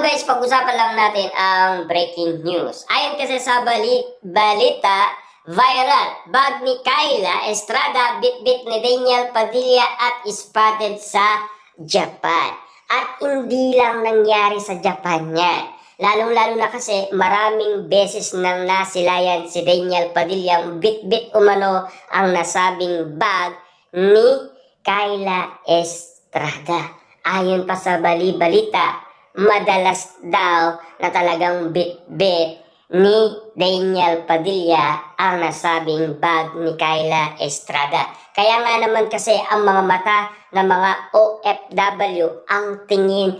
Now guys, pag-usapan lang natin ang breaking news. Ayon kasi sa balita, viral, bag ni Kyla Estrada, bit-bit ni Daniel Padilla at spotted sa Japan. At hindi lang nangyari sa Japan yan. Lalong-lalo na kasi maraming beses nang nasilayan si Daniel Padilla bit-bit umano ang nasabing bag ni Kyla Estrada. Ayon pa sa balita, madalas daw na talagang bit-bit ni Daniel Padilla ang nasabing bag ni Kyla Estrada. Kaya nga naman kasi ang mga mata ng mga OFW ang tingin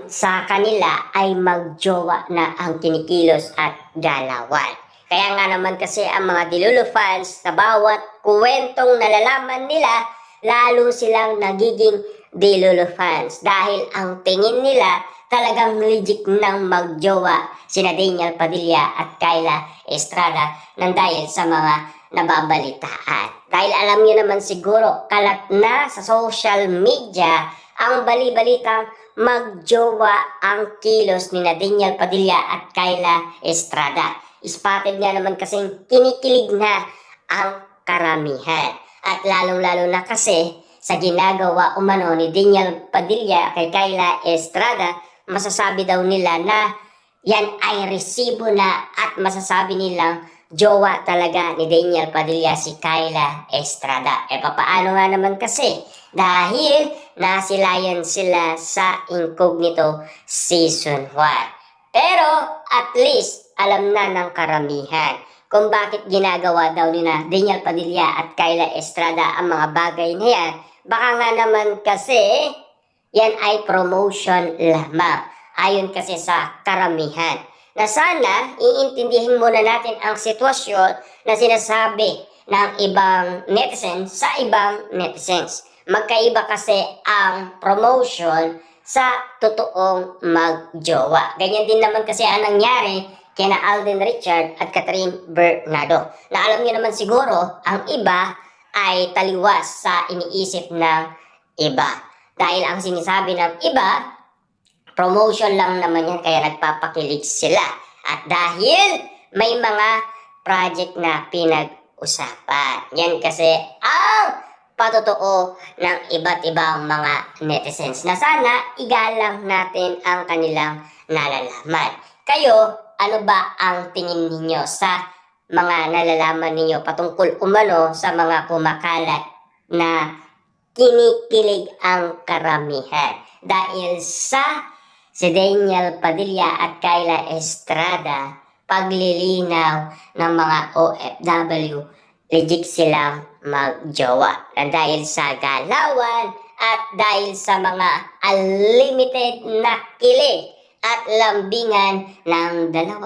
sa kanila ay magjowa na ang kinikilos at galawan. Kaya nga naman kasi ang mga Dilulu fans sa bawat kwentong nalalaman nila, lalo silang nagiging Dilulu fans dahil ang tingin nila talagang legit nang magjowa sina Daniel Padilla at Kyla Estrada nang dahil sa mga nababalitaan. Dahil alam niyo naman siguro, kalat na sa social media ang bali-balitang magjowa ang kilos ni Daniel Padilla at Kyla Estrada. Spotted nga naman kasing kinikilig na ang karamihan. At lalong-lalo na kasi sa ginagawa umano ni Daniel Padilla kay Kyla Estrada, masasabi daw nila na yan ay resibo na at masasabi nilang jowa talaga ni Daniel Padilla si Kyla Estrada. E papaano nga naman kasi? Dahil nasilayan sila sa Incognito Season 1. Pero at least alam na ng karamihan kung bakit ginagawa daw ni Daniel Padilla at Kyla Estrada ang mga bagay na yan. Baka nga naman kasi yan ay promotion lamang. Ayon kasi sa karamihan. Na sana iintindihin muna natin ang sitwasyon na sinasabi ng ibang netizens sa ibang netizens. Magkaiba kasi ang promotion sa totoong magjowa. Ganyan din naman kasi ang nangyari kina Alden Richard at Catherine Bernardo. Na alam niyo naman siguro, ang iba ay taliwas sa iniisip ng iba. Dahil ang sinasabi ng iba, promotion lang naman yan kaya nagpapakilig sila. At dahil may mga project na pinag-usapan. Yan kasi ang patotoo ng iba't ibang mga netizens na sana igalang natin ang kanilang nalalaman. Kayo, ano ba ang tingin ninyo sa mga nalalaman ninyo patungkol umano sa mga kumakalat na kinikilig ang karamihan dahil sa si Daniel Padilla at Kyla Estrada paglilinaw ng mga OFW, legit silang magjowa na dahil sa galawan at dahil sa mga unlimited na kilig at lambingan ng dalawa.